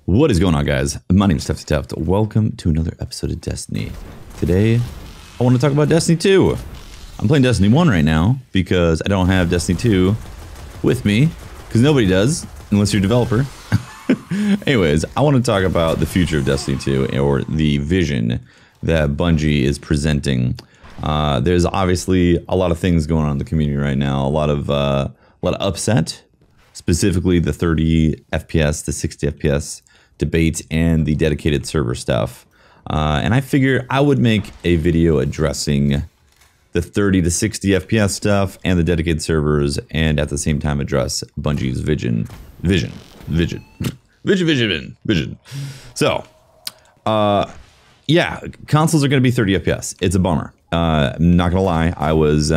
What is going on, guys? My name is Tefty. Welcome to another episode of Destiny. Today, I want to talk about Destiny 2. I'm playing Destiny 1 right now because I don't have Destiny 2 with me, because nobody does, unless you're a developer. Anyways, I want to talk about the future of Destiny 2, or the vision that Bungie is presenting. There's obviously a lot of things going on in the community right now, a lot of upset, specifically the 30 FPS to 60 FPS debate and the dedicated server stuff. And I figure I would make a video addressing the 30 to 60 FPS stuff and the dedicated servers, and at the same time address Bungie's vision. So, yeah, consoles are going to be 30 FPS. It's a bummer. I'm not gonna lie. I was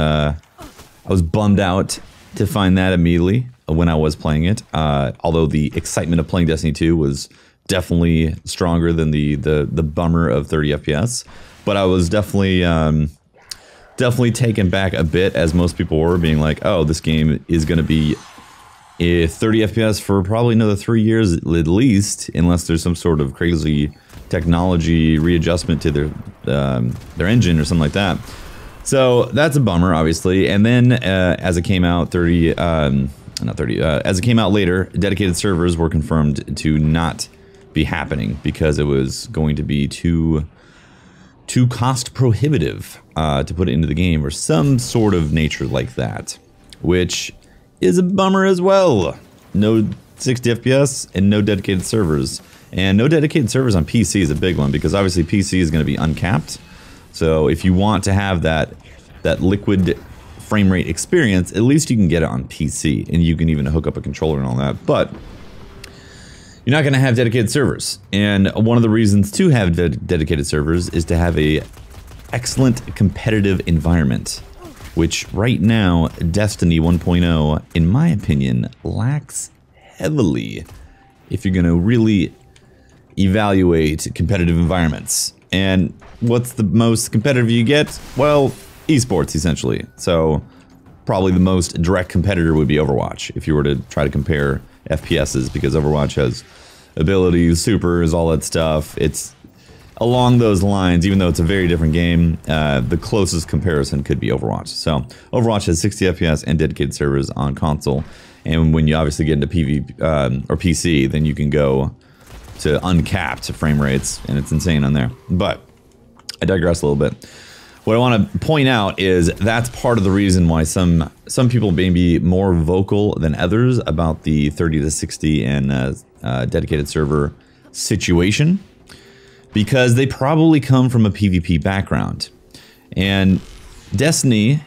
bummed out to find that immediately when I was playing it. Although the excitement of playing Destiny 2 was definitely stronger than the bummer of 30 FPS. But I was definitely taken back a bit, as most people were, being like, "Oh, this game is gonna be 30 FPS for probably another 3 years at least, unless there's some sort of crazy technology readjustment to their engine or something like that." So that's a bummer, obviously. And then as it came out, as it came out later, dedicated servers were confirmed to not be happening because it was going to be too cost prohibitive to put it into the game, or some sort of nature like that, which is a bummer as well. No 60 FPS and no dedicated servers. And no dedicated servers on PC is a big one, because obviously PC is going to be uncapped. So if you want to have that liquid frame rate experience, at least you can get it on PC, and you can even hook up a controller and all that. But you're not going to have dedicated servers. And one of the reasons to have dedicated servers is to have a excellent competitive environment, which right now Destiny 1.0, in my opinion, lacks heavily if you're going to really evaluate competitive environments. And what's the most competitive you get? Well, esports, essentially. So probably the most direct competitor would be Overwatch, if you were to try to compare FPSs, because Overwatch has abilities, supers, all that stuff. It's along those lines, even though it's a very different game. The closest comparison could be Overwatch. So Overwatch has 60 FPS and dedicated servers on console, and when you obviously get into PvP or PC, then you can go to uncapped frame rates, and it's insane on there. But I digress a little bit. What I want to point out is that's part of the reason why some people may be more vocal than others about the 30 to 60 and dedicated server situation, because they probably come from a PvP background. And Destiny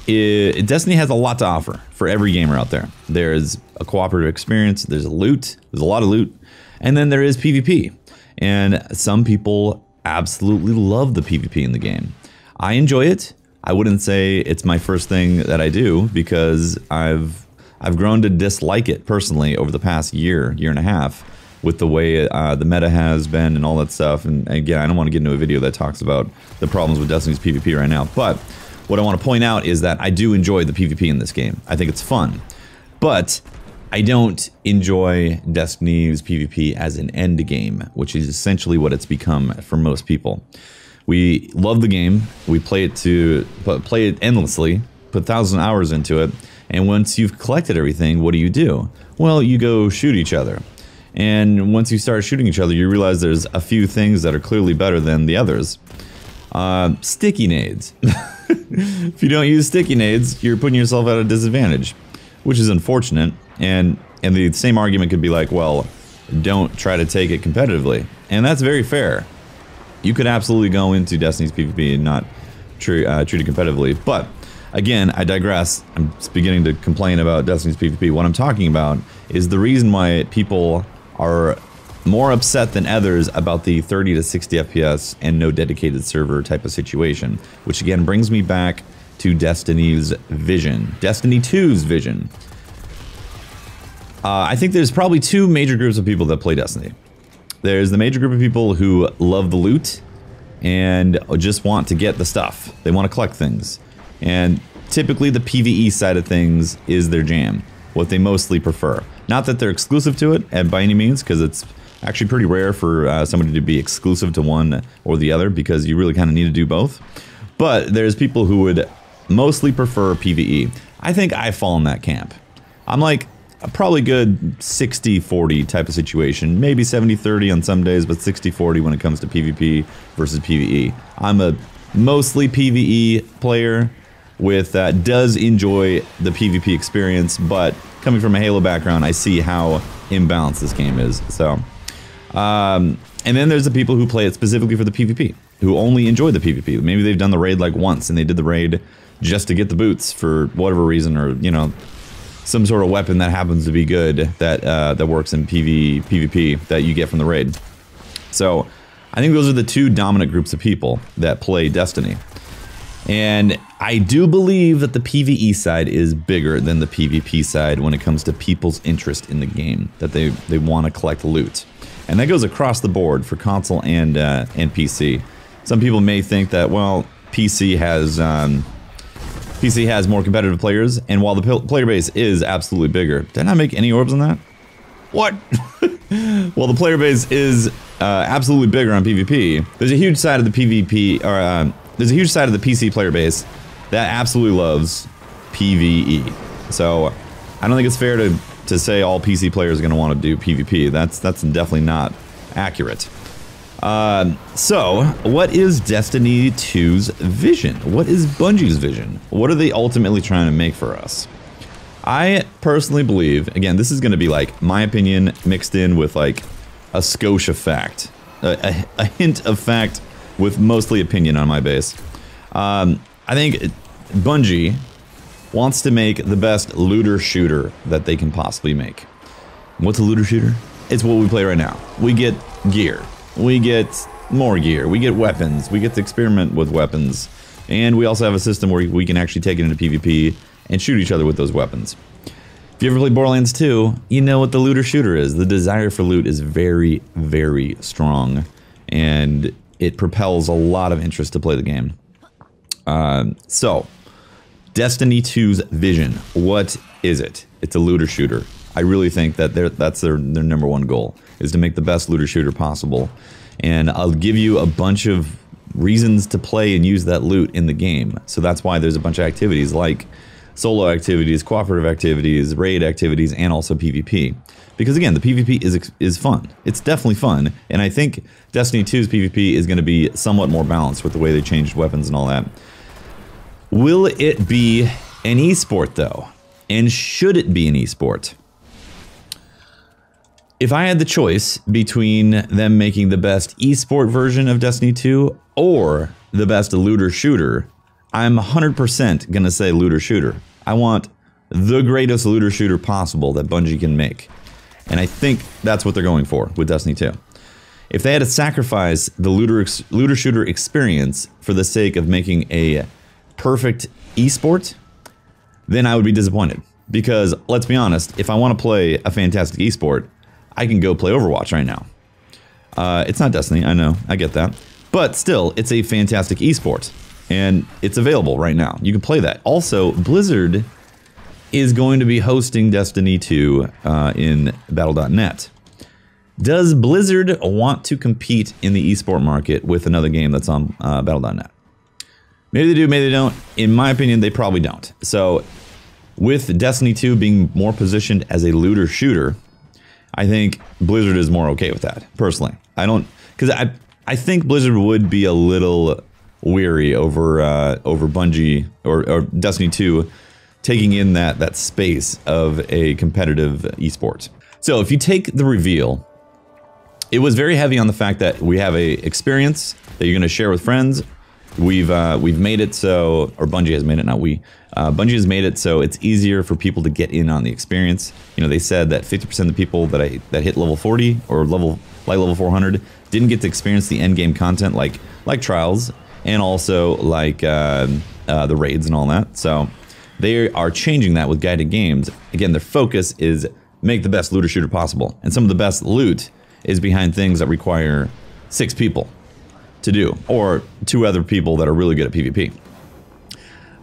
has a lot to offer for every gamer out there. There's a cooperative experience, there's a lot of loot, and then there is PvP. And some people absolutely love the PvP in the game. I enjoy it. I wouldn't say it's my first thing that I do, because I've grown to dislike it personally over the past year and a half, with the way the meta has been and all that stuff. And again, I don't want to get into a video that talks about the problems with Destiny's PvP right now. But what I want to point out is that I do enjoy the PvP in this game. I think it's fun. But I don't enjoy Destiny's PvP as an end game, which is essentially what it's become for most people. We love the game, we play it endlessly, put 1,000 hours into it, and once you've collected everything, what do? Well, you go shoot each other. And once you start shooting each other, you realize there's a few things that are clearly better than the others. Sticky nades. If you don't use sticky nades, you're putting yourself at a disadvantage, which is unfortunate. And the same argument could be like, well, don't try to take it competitively. And that's very fair. You could absolutely go into Destiny's PvP and not treat it competitively. But again, I digress. I'm beginning to complain about Destiny's PvP. What I'm talking about is the reason why people are more upset than others about the 30 to 60 FPS and no dedicated server type of situation, which again brings me back to Destiny's vision, Destiny 2's vision. I think there's probably two major groups of people that play Destiny. There's the major group of people who love the loot and just want to get the stuff. They want to collect things. And typically the PvE side of things is their jam, what they mostly prefer. Not that they're exclusive to it by any means, because it's Actually pretty rare for somebody to be exclusive to one or the other, because you really kind of need to do both. But there's people who would mostly prefer PvE. I think I fall in that camp. I'm like a probably good 60-40 type of situation. Maybe 70-30 on some days, but 60-40 when it comes to PvP versus PvE. I'm a mostly PvE player with does enjoy the PvP experience, but coming from a Halo background, I see how imbalanced this game is. So, and then there's the people who play it specifically for the PvP, who only enjoy the PvP. Maybe they've done the raid like once, and they did the raid just to get the boots for whatever reason, or you know, some sort of weapon that happens to be good that that works in PvP that you get from the raid. So, I think those are the two dominant groups of people that play Destiny. And I do believe that the PvE side is bigger than the PvP side when it comes to people's interest in the game, that they want to collect loot. And that goes across the board for console and PC. Some people may think that, well, PC has more competitive players, and while the player base is absolutely bigger, did I not make any orbs on that? What? Well, the player base is absolutely bigger on PvP. There's a huge side of the PvP, or there's a huge side of the PC player base that absolutely loves PvE. So I don't think it's fair to say all PC players are going to want to do PvP. That's definitely not accurate. So what is Destiny 2's vision? What is Bungie's vision? What are they ultimately trying to make for us? I personally believe, again, this is going to be like my opinion mixed in with like a skosh of fact, a hint of fact with mostly opinion on my base. I think Bungie wants to make the best looter shooter that they can possibly make. What's a looter shooter? It's what we play right now. We get gear. We get more gear. We get weapons. We get to experiment with weapons. And we also have a system where we can actually take it into PvP and shoot each other with those weapons. If you ever played Borderlands 2, you know what the looter shooter is. The desire for loot is very, very strong. And it propels a lot of interest to play the game. So, Destiny 2's vision. What is it? It's a looter shooter. I really think that that's their number one goal, is to make the best looter shooter possible. And I'll give you a bunch of reasons to play and use that loot in the game. So that's why there's a bunch of activities like solo activities, cooperative activities, raid activities, and also PvP. Because again, the PvP is fun. It's definitely fun, and I think Destiny 2's PvP is going to be somewhat more balanced with the way they changed weapons and all that. Will it be an esport though? And should it be an esport? If I had the choice between them making the best esport version of Destiny 2 or the best looter shooter, I'm 100% going to say looter shooter. I want the greatest looter shooter possible that Bungie can make. And I think that's what they're going for with Destiny 2. If they had to sacrifice the looter shooter experience for the sake of making a perfect esport, then I would be disappointed. Because, let's be honest, if I want to play a fantastic esport, I can go play Overwatch right now. It's not Destiny, I know, I get that. But still, it's a fantastic esport. And it's available right now. You can play that. Also, Blizzard is going to be hosting Destiny 2 in Battle.net. Does Blizzard want to compete in the esport market with another game that's on Battle.net? Maybe they do, maybe they don't. In my opinion, they probably don't. So, with Destiny 2 being more positioned as a looter shooter, I think Blizzard is more okay with that, personally. I don't, because I think Blizzard would be a little weary over Bungie or Destiny 2 taking in that space of a competitive esport. So if you take the reveal, it was very heavy on the fact that we have a experience that you're going to share with friends. We've made it so, or Bungie has made it, not we. Bungie has made it so it's easier for people to get in on the experience. You know, they said that 50% of the people that hit level 40 or level 400 didn't get to experience the end game content like trials and also like the raids and all that. So they are changing that with guided games. Again, their focus is make the best looter shooter possible, and some of the best loot is behind things that require 6 people to do, or 2 other people that are really good at PvP.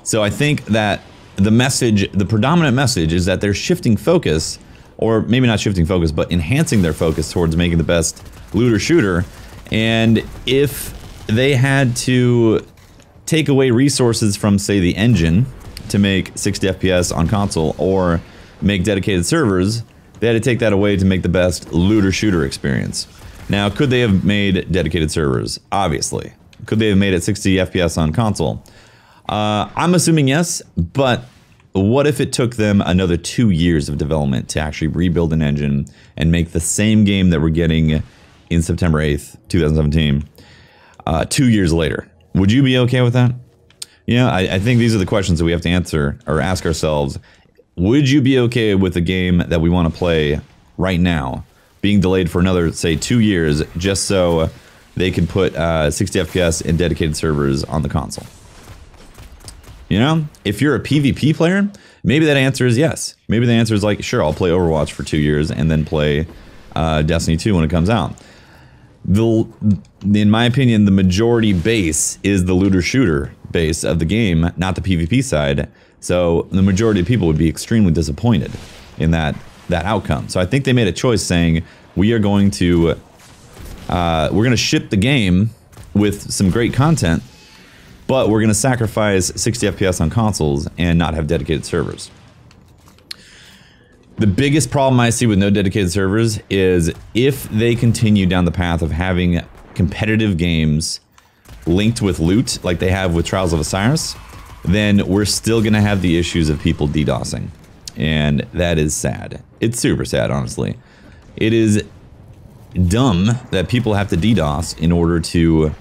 So I think that the predominant message is that they're shifting focus or maybe not shifting focus, but enhancing their focus towards making the best looter shooter. And if they had to take away resources from, say, the engine to make 60 FPS on console or make dedicated servers, they had to take that away to make the best looter shooter experience. Now, could they have made dedicated servers? Obviously. Could they have made it 60 FPS on console? I'm assuming yes, but what if it took them another 2 years of development to actually rebuild an engine and make the same game that we're getting in September 8th, 2017, 2 years later? Would you be okay with that? Yeah, I think these are the questions that we have to answer or ask ourselves. Would you be okay with a game that we want to play right now being delayed for another, say, 2 years just so they can put 60 FPS in dedicated servers on the console? You know, if you're a PvP player, maybe that answer is yes. Maybe the answer is like, sure, I'll play Overwatch for 2 years and then play Destiny 2 when it comes out. In my opinion, the majority base is the looter shooter base of the game, not the PvP side. So the majority of people would be extremely disappointed in that outcome. So I think they made a choice saying, we are going to we're going to ship the game with some great content, but we're going to sacrifice 60 FPS on consoles and not have dedicated servers. The biggest problem I see with no dedicated servers is if they continue down the path of having competitive games linked with loot like they have with Trials of Osiris, then we're still going to have the issues of people DDoSing. And that is sad. It's super sad, honestly. It is dumb that people have to DDoS in order to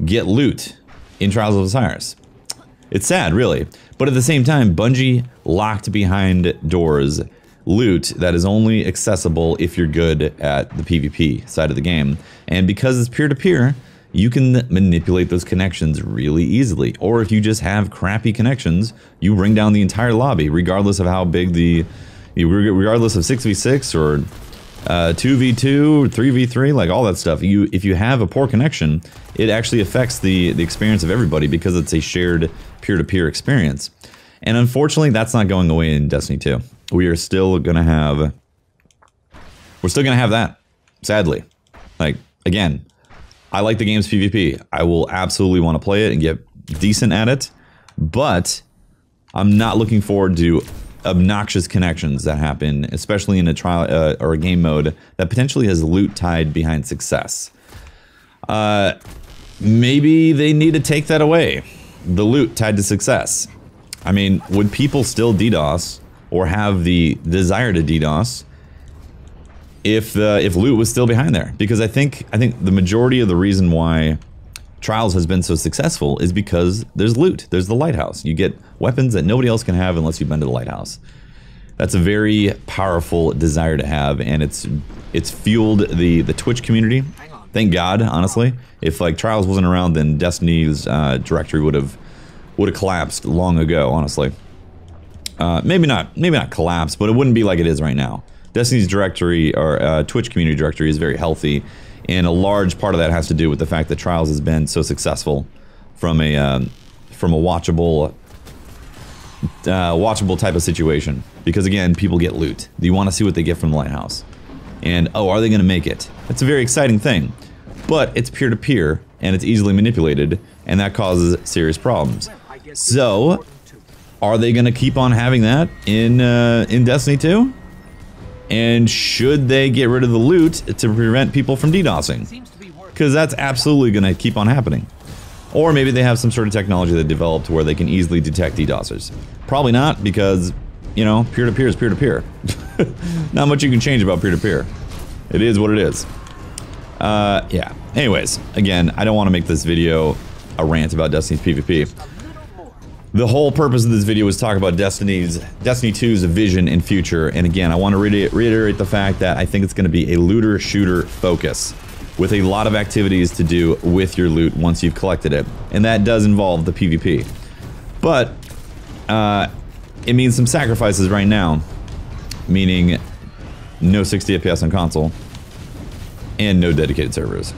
get loot in Trials of Osiris. It's sad, really. But at the same time, Bungie locked behind doors loot that is only accessible if you're good at the PvP side of the game. And because it's peer-to-peer, you can manipulate those connections really easily. Or if you just have crappy connections, you bring down the entire lobby, regardless of how big regardless of 6v6 or 2v2, 3v3, like all that stuff. If you have a poor connection, it actually affects the experience of everybody because it's a shared peer-to-peer experience. And unfortunately, that's not going away in Destiny 2. We are still gonna have that, sadly. Like, again, I like the game's PvP. I will absolutely want to play it and get decent at it, but I'm not looking forward to obnoxious connections that happen, especially in a trial or a game mode that potentially has loot tied behind success. Maybe they need to take that away, the loot tied to success. I mean, would people still DDoS or have the desire to DDoS if loot was still behind there? Because I think the majority of the reason why Trials has been so successful is because there's loot. There's the lighthouse. You get weapons that nobody else can have unless you've been to the lighthouse. That's a very powerful desire to have, and it's fueled the Twitch community. Thank God, honestly. If like Trials wasn't around, then Destiny's directory would have collapsed long ago, honestly. Maybe not collapsed, but it wouldn't be like it is right now. Destiny's directory or Twitch community directory is very healthy, and a large part of that has to do with the fact that Trials has been so successful from a watchable type of situation. Because again, people get loot. You want to see what they get from the lighthouse, and oh, are they going to make it? That's a very exciting thing, but it's peer-to-peer and it's easily manipulated, and that causes serious problems. So, are they going to keep on having that in Destiny 2? And should they get rid of the loot to prevent people from DDoSing? Because that's absolutely going to keep on happening. Or maybe they have some sort of technology that developed where they can easily detect DDoSers. Probably not, because, you know, peer-to-peer is peer-to-peer. Not much you can change about peer-to-peer. It is what it is. Yeah. Anyways, again, I don't want to make this video a rant about Destiny's PvP. The whole purpose of this video was to talk about Destiny 2's vision and future, and again, I want to reiterate the fact that I think it's going to be a looter-shooter focus, with a lot of activities to do with your loot once you've collected it, and that does involve the PvP. But, it means some sacrifices right now, meaning no 60 FPS on console, and no dedicated servers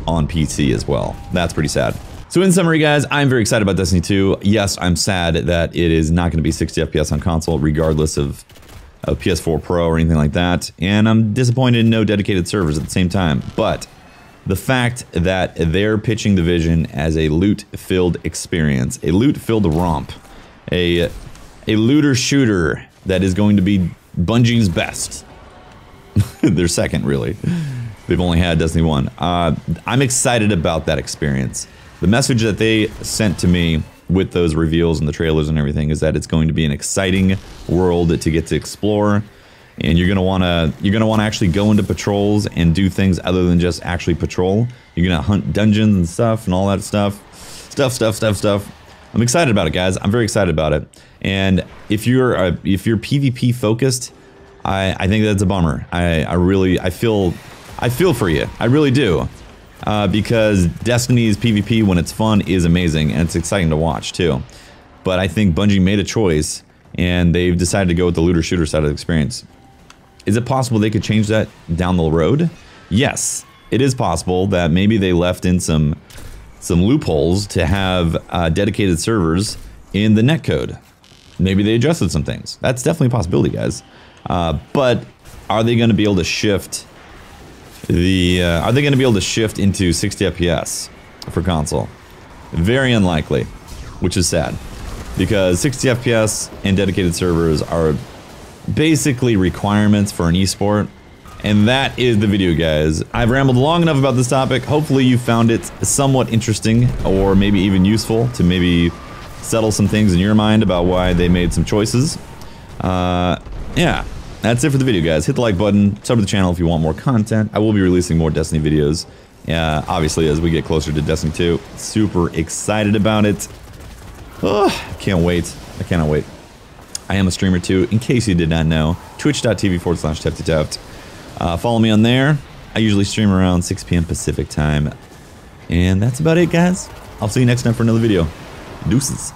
on PC as well. That's pretty sad. So in summary, guys, I'm very excited about Destiny 2. Yes, I'm sad that it is not going to be 60 FPS on console, regardless of a PS4 Pro or anything like that. And I'm disappointed in no dedicated servers at the same time. But the fact that they're pitching the vision as a loot-filled experience, a loot-filled romp, a looter-shooter that is going to be Bungie's best. Their second, really. They've only had Destiny 1. I'm excited about that experience. The message that they sent to me with those reveals and the trailers and everything is that it's going to be an exciting world to get to explore, and you're gonna wanna actually go into patrols and do things other than just actually patrol. You're gonna hunt dungeons and stuff and all that stuff. I'm excited about it, guys. I'm very excited about it. And if you're PvP focused, I think that's a bummer. I feel for you. I really do. Because Destiny's PvP, when it's fun, is amazing, and it's exciting to watch, too. But I think Bungie made a choice, and they've decided to go with the looter-shooter side of the experience. Is it possible they could change that down the road? Yes, it is possible that maybe they left in some loopholes to have dedicated servers in the netcode. Maybe they adjusted some things. That's definitely a possibility, guys. But are they going to be able to shift... are they going to be able to shift into 60 FPS for console? Very unlikely, which is sad, because 60 FPS and dedicated servers are basically requirements for an esport, and that is the video, guys. I've rambled long enough about this topic. Hopefully you found it somewhat interesting, or maybe even useful to maybe settle some things in your mind about why they made some choices. Yeah. That's it for the video, guys. Hit the like button, sub to the channel if you want more content. I will be releasing more Destiny videos, obviously, as we get closer to Destiny 2. Super excited about it. Oh, can't wait. I cannot wait. I am a streamer too, in case you did not know. Twitch.tv/TeftyTeft. Follow me on there. I usually stream around 6 p.m. Pacific time. And that's about it, guys. I'll see you next time for another video. Deuces.